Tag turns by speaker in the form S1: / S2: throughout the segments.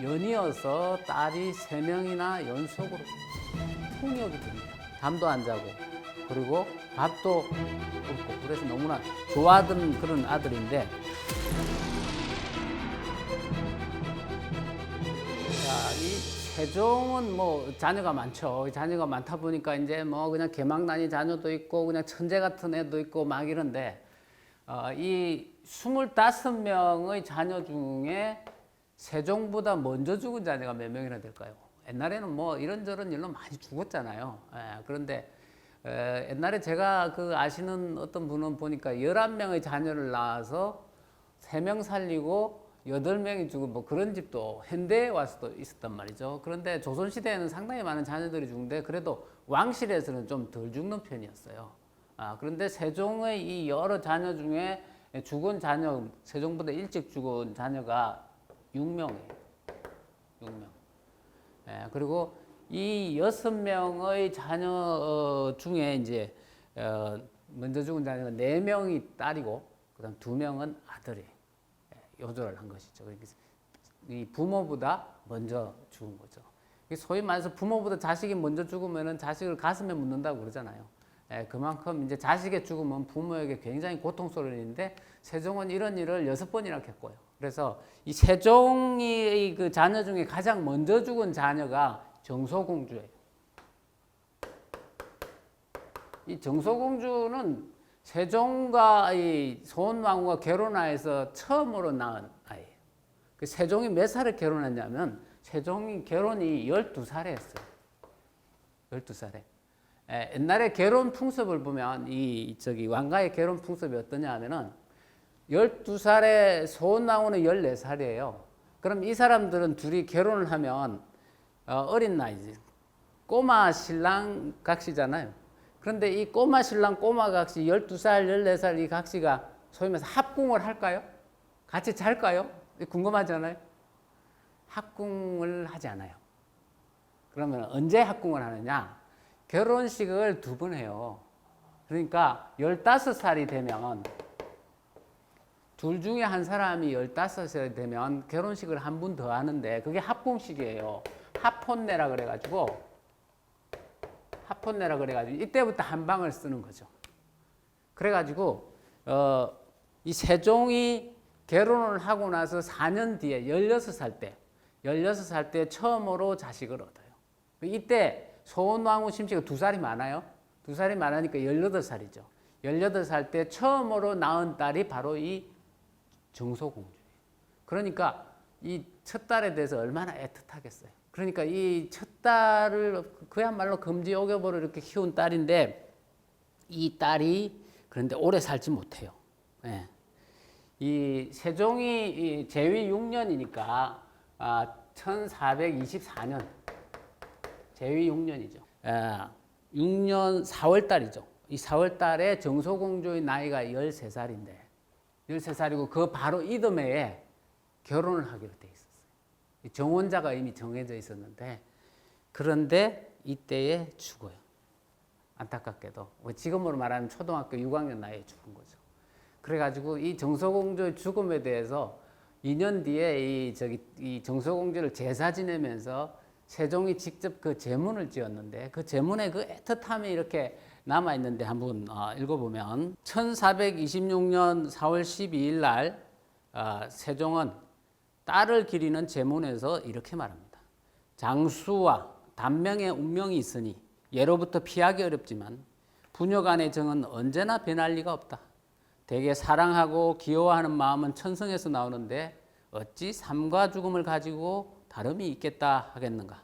S1: 연이어서 딸이 3명이나 연속으로 통역이 됩니다. 잠도 안 자고 그리고 밥도 없고 그래서 너무나 좋아하던 그런 아들인데 자, 이 세종은 뭐 자녀가 많죠. 자녀가 많다 보니까 이제 뭐 그냥 개망난이 자녀도 있고 그냥 천재 같은 애도 있고 막 이런데 이 25명의 자녀 중에 세종보다 먼저 죽은 자녀가 몇 명이나 될까요? 옛날에는 뭐 이런저런 일로 많이 죽었잖아요. 그런데 옛날에 제가 그 아시는 어떤 분은 보니까 11명의 자녀를 낳아서 3명 살리고 8명이 죽은 뭐 그런 집도 현대에 와서도 있었단 말이죠. 그런데 조선시대에는 상당히 많은 자녀들이 죽는데 그래도 왕실에서는 좀 덜 죽는 편이었어요. 그런데 세종의 이 여러 자녀 중에 죽은 자녀, 세종보다 일찍 죽은 자녀가 6명이에요. 6명. 그리고 이 6명의 자녀 중에 이제 먼저 죽은 자녀가 4명이 딸이고 그다음 2명은 아들이 요절을 한 것이죠. 이 부모보다 먼저 죽은 거죠. 소위 말해서 부모보다 자식이 먼저 죽으면은 자식을 가슴에 묻는다고 그러잖아요. 그만큼 이제 자식의 죽음은 부모에게 굉장히 고통스러운 일인데 세종은 이런 일을 6번이나 겪고요. 그래서 이 세종이 그 자녀 중에 가장 먼저 죽은 자녀가 정소공주예요. 이 정소공주는 세종과 이 소원왕후가 결혼하여서 처음으로 낳은 아이예요. 그 세종이 몇 살에 결혼했냐면 세종이 결혼이 12살에 했어요. 12살에. 옛날에 결혼 풍습을 보면 왕가의 결혼 풍습이 어떠냐 하면은 12살에 소원왕후는 14살이에요. 그럼 이 사람들은 둘이 결혼을 하면 어린 나이지. 꼬마 신랑 각시잖아요. 그런데 이 꼬마 신랑 꼬마 각시 12살, 14살 이 각시가 소위 말해서 합궁을 할까요? 같이 잘까요? 궁금하잖아요. 합궁을 하지 않아요. 그러면 언제 합궁을 하느냐? 결혼식을 2번 해요. 그러니까 15살이 되면 둘 중에 한 사람이 15살이 되면 결혼식을 한 번 더 하는데 그게 합궁식이에요. 합혼례라 그래가지고 이때부터 한 방을 쓰는 거죠. 그래가지고 이 세종이 결혼을 하고 나서 4년 뒤에 16살 때 처음으로 자식을 얻어요. 이때 소원왕후 심씨가 2살이 많아요. 2살이 많으니까 18살이죠. 18살 때 처음으로 낳은 딸이 바로 이 정소공주예요. 그러니까 이 첫 딸에 대해서 얼마나 애틋하겠어요. 그러니까 이 첫 딸을 그야말로 금지옥엽으로 이렇게 키운 딸인데 이 딸이 그런데 오래 살지 못해요. 이 세종이 제위 6년이니까 1424년 제위 6년이죠. 6년 4월 달이죠. 이 4월 달에 정소공주의 나이가 13살인데 13살이고 그 바로 이듬해에 결혼을 하기로 돼 있었어요. 정혼자가 이미 정해져 있었는데 그런데 이때에 죽어요. 안타깝게도 지금으로 말하면 초등학교 6학년 나이에 죽은 거죠. 그래가지고 이 정소공주의 죽음에 대해서 2년 뒤에 이 정소공주를 제사 지내면서 세종이 직접 그 제문을 지었는데 그 제문에 그 애틋함이 이렇게 남아 있는데 한번 읽어보면 1426년 4월 12일 날 세종은 딸을 기리는 제문에서 이렇게 말합니다. 장수와 단명의 운명이 있으니 예로부터 피하기 어렵지만 부녀 간의 정은 언제나 변할 리가 없다. 대개 사랑하고 귀여워하는 마음은 천성에서 나오는데 어찌 삶과 죽음을 가지고 다름이 있겠다 하겠는가.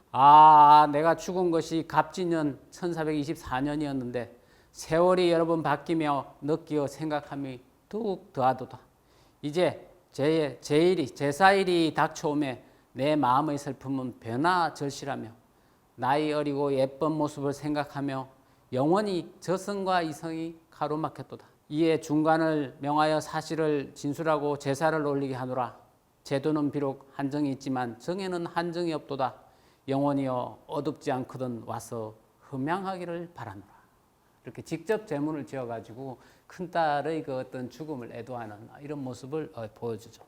S1: 내가 죽은 것이 갑진년 1424년이었는데 세월이 여러 번 바뀌며 느끼어 생각함이 더욱 더하도다. 이제 제사일이 닥쳐오매 내 마음의 슬픔은 변화절실하며 나이 어리고 예쁜 모습을 생각하며 영원히 저성과 이성이 가로막혔도다. 이에 중간을 명하여 사실을 진술하고 제사를 올리게 하노라. 제도는 비록 한정이 있지만 정에는 한정이 없도다. 영원히여 어둡지 않거든 와서 흠양하기를 바라노라. 이렇게 직접 제문을 지어가지고 큰딸의 그 어떤 죽음을 애도하는 이런 모습을 보여주죠.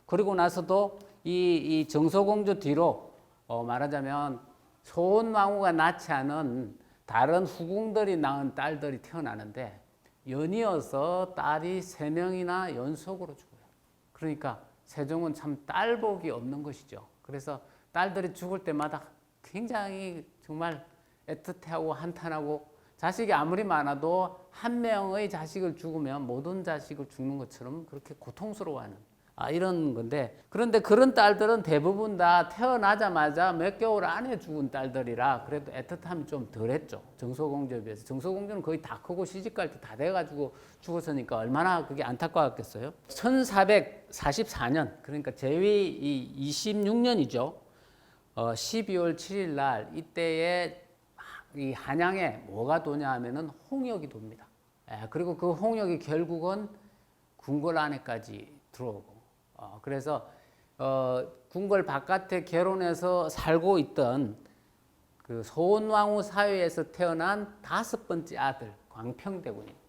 S1: 그리고 나서도 이 정소공주 뒤로 말하자면 소원왕후가 낳지 않은 다른 후궁들이 낳은 딸들이 태어나는데 연이어서 딸이 3명이나 연속으로 죽어요. 그러니까 세종은 참 딸복이 없는 것이죠. 그래서 딸들이 죽을 때마다 굉장히 정말 애틋해하고 한탄하고 자식이 아무리 많아도 한 명의 자식을 죽으면 모든 자식을 죽는 것처럼 그렇게 고통스러워하는 이런 건데, 그런데 그런 딸들은 대부분 다 태어나자마자 몇 개월 안에 죽은 딸들이라 그래도 애틋함이 좀 덜했죠. 정소공주에 비해서. 정소공주는 거의 다 크고 시집갈 때 다 돼가지고 죽었으니까 얼마나 그게 안타까웠겠어요. 1444년 그러니까 제위 26년이죠. 12월 7일 날 이때에 이 한양에 뭐가 도냐 하면은 홍역이 돕니다. 그리고 그 홍역이 결국은 궁궐 안에까지 들어오고, 그래서 궁궐 바깥에 결혼해서 살고 있던 그 소원왕후 사회에서 태어난 5번째 아들 광평대군입니다.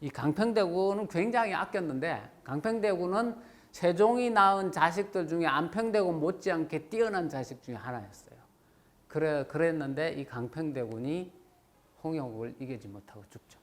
S1: 이 강평대군은 굉장히 아꼈는데, 강평대군은 세종이 낳은 자식들 중에 안평대군 못지않게 뛰어난 자식 중에 하나였어요. 그랬는데 이 강평대군이 홍역을 이기지 못하고 죽죠.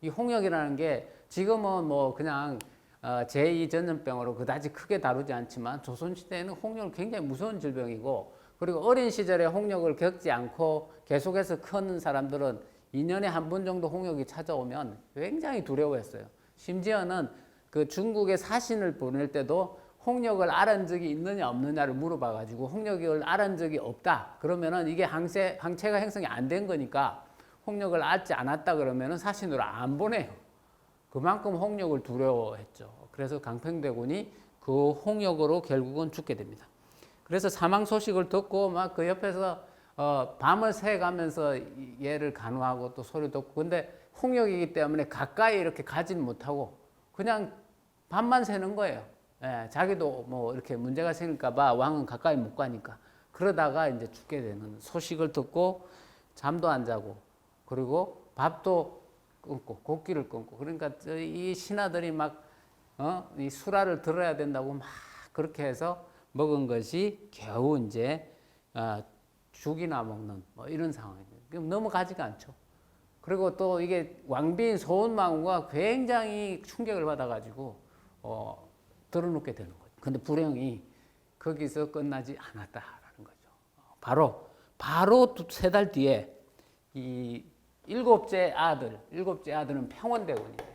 S1: 이 홍역이라는 게 지금은 뭐 그냥 제2전염병으로 그다지 크게 다루지 않지만 조선시대에는 홍역은 굉장히 무서운 질병이고, 그리고 어린 시절에 홍역을 겪지 않고 계속해서 큰 사람들은 2년에 한 번 정도 홍역이 찾아오면 굉장히 두려워했어요. 심지어는 그 중국에 사신을 보낼 때도 홍역을 앓은 적이 있느냐 없느냐를 물어봐가지고 홍역을 앓은 적이 없다 그러면은 이게 항체가 형성이 안 된 거니까 홍역을 앓지 않았다 그러면은 사신으로 안 보내요. 그만큼 홍역을 두려워했죠. 그래서 강평대군이 그 홍역으로 결국은 죽게 됩니다. 그래서 사망 소식을 듣고 막 그 옆에서 밤을 새가면서 얘를 간호하고 또 소리 듣고, 근데 홍역이기 때문에 가까이 이렇게 가진 못하고 그냥 밤만 새는 거예요. 자기도 뭐 이렇게 문제가 생길까봐 왕은 가까이 못 가니까. 그러다가 이제 죽게 되는 소식을 듣고 잠도 안 자고, 그리고 밥도 끊고 곡기를 끊고, 그러니까 이 신하들이 막 이 수라를 들어야 된다고 막 그렇게 해서 먹은 것이 겨우 이제 죽이나 먹는 뭐 이런 상황입니다. 넘어가지가 않죠. 그리고 또 이게 왕비인 소원왕후가 굉장히 충격을 받아가지고 들어눕게 되는 거죠. 근데 불행이 거기서 끝나지 않았다라는 거죠. 바로 3달 뒤에 이 7째 아들은 평원대군이에요.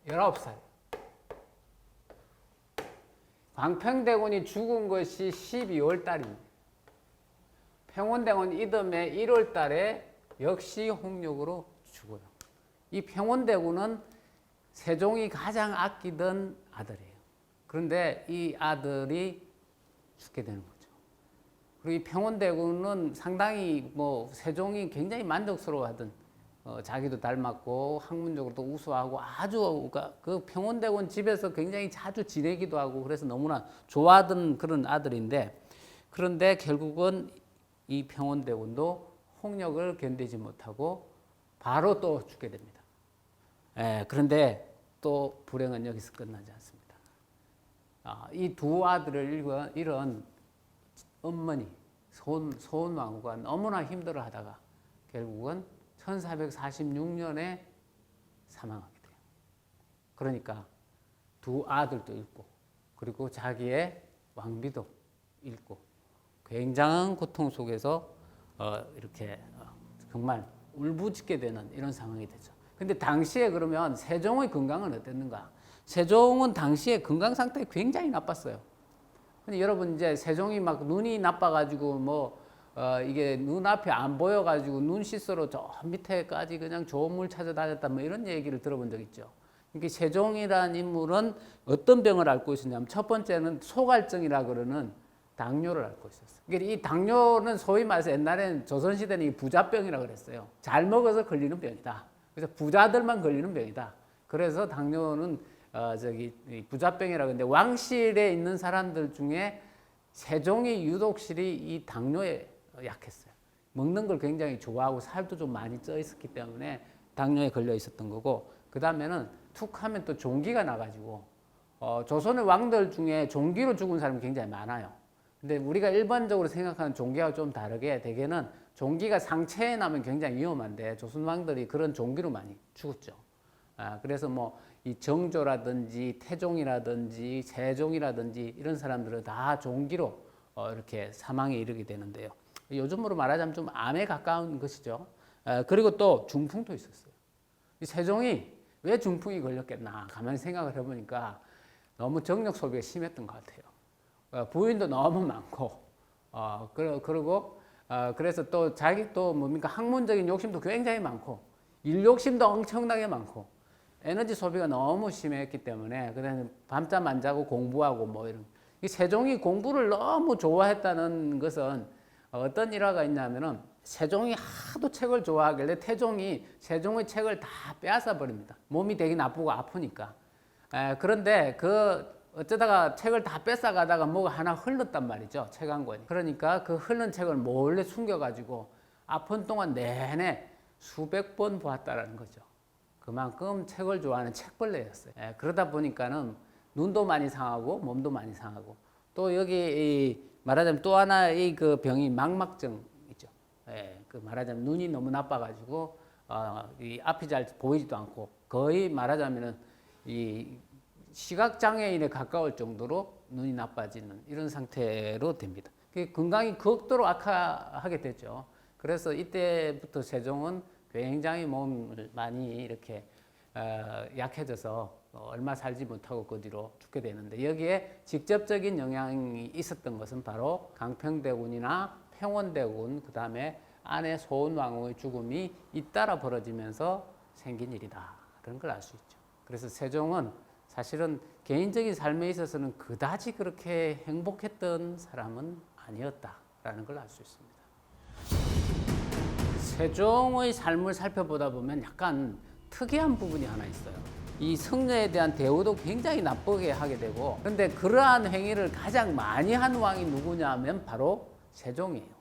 S1: 열아홉 살. 광평대군이 죽은 것이 12월 달입니다. 평원대군 이듬해 1월 달에 역시 홍역으로 죽어요. 이 평원대군은 세종이 가장 아끼던 아들이에요. 그런데 이 아들이 죽게 되는 거죠. 그리고 이 평원대군은 상당히 뭐 세종이 굉장히 만족스러워하던, 자기도 닮았고 학문적으로도 우수하고 아주 그 평원대군 집에서 굉장히 자주 지내기도 하고 그래서 너무나 좋아하던 그런 아들인데, 그런데 결국은 이 평원대군도 홍역을 견디지 못하고 바로 또 죽게 됩니다. 그런데 또 불행은 여기서 끝나지 않습니다. 이 두 아들을 잃은 어머니 소원왕후가 너무나 힘들어하다가 결국은 1446년에 사망하게 돼요. 그러니까 두 아들도 잃고 그리고 자기의 왕비도 잃고 굉장한 고통 속에서 이렇게 정말 울부짖게 되는 이런 상황이 되죠. 근데 당시에 그러면 세종의 건강은 어땠는가? 세종은 당시에 건강 상태가 굉장히 나빴어요. 근데 여러분 이제 세종이 막 눈이 나빠가지고 뭐 이게 눈앞에 안 보여가지고 눈 씻으러 저 밑에까지 그냥 좋은 물 찾아다녔다 뭐 이런 얘기를 들어본 적 있죠. 그러니까 세종이라는 인물은 어떤 병을 앓고 있었냐면 첫 번째는 소갈증이라 그러는 당뇨를 앓고 있었어요. 그러니까 이 당뇨는 소위 말해서 옛날에는 조선시대는 이 부자병이라 그랬어요. 잘 먹어서 걸리는 병이다. 그래서 부자들만 걸리는 병이다. 그래서 당뇨는 부자병이라 그러는데 왕실에 있는 사람들 중에 세종이 유독 이 당뇨에 약했어요. 먹는 걸 굉장히 좋아하고 살도 좀 많이 쪄 있었기 때문에 당뇨에 걸려 있었던 거고, 그 다음에는 툭 하면 또 종기가 나가지고 조선의 왕들 중에 종기로 죽은 사람이 굉장히 많아요. 근데 우리가 일반적으로 생각하는 종기와 좀 다르게 대개는 종기가 상체에 나면 굉장히 위험한데 조선 왕들이 그런 종기로 많이 죽었죠. 그래서 뭐 이 정조라든지 태종이라든지 세종이라든지 이런 사람들은 다 종기로 이렇게 사망에 이르게 되는데요. 요즘으로 말하자면 좀 암에 가까운 것이죠. 그리고 또 중풍도 있었어요. 이 세종이 왜 중풍이 걸렸겠나 가만히 생각을 해보니까 너무 정력 소비가 심했던 것 같아요. 부인도 너무 많고, 그리고 그래서 또 자기 또 뭡니까 학문적인 욕심도 굉장히 많고, 일 욕심도 엄청나게 많고, 에너지 소비가 너무 심했기 때문에 그다음에 밤잠 안 자고 공부하고 뭐 이런. 이 세종이 공부를 너무 좋아했다는 것은 어떤 일화가 있냐면은 세종이 하도 책을 좋아하길래 태종이 세종의 책을 다 빼앗아 버립니다. 몸이 되게 나쁘고 아프니까. 그런데 어쩌다가 책을 다 뺏어 가다가 뭐가 하나 흘렀단 말이죠. 책 한 권이. 그러니까 그 흐른 책을 몰래 숨겨가지고 아픈 동안 내내 수백 번 보았다라는 거죠. 그만큼 책을 좋아하는 책벌레였어요. 그러다 보니까는 눈도 많이 상하고 몸도 많이 상하고, 또 여기 말하자면 또 하나의 그 병이 망막증 있죠. 그 말하자면 눈이 너무 나빠가지고 이 앞이 잘 보이지도 않고 거의 말하자면은 이 시각 장애인에 가까울 정도로 눈이 나빠지는 이런 상태로 됩니다. 건강이 극도로 악화하게 되죠. 그래서 이때부터 세종은 굉장히 몸을 많이 이렇게 약해져서 얼마 살지 못하고 그 뒤로 죽게 되는데, 여기에 직접적인 영향이 있었던 것은 바로 강평대군이나 평원대군, 그 다음에 아내 소은왕후의 죽음이 잇따라 벌어지면서 생긴 일이다, 그런 걸 알 수 있죠. 그래서 세종은 사실은 개인적인 삶에 있어서는 그다지 그렇게 행복했던 사람은 아니었다라는 걸 알 수 있습니다. 세종의 삶을 살펴보다 보면 약간 특이한 부분이 하나 있어요. 이 승려에 대한 대우도 굉장히 나쁘게 하게 되고, 그런데 그러한 행위를 가장 많이 한 왕이 누구냐 하면 바로 세종이에요.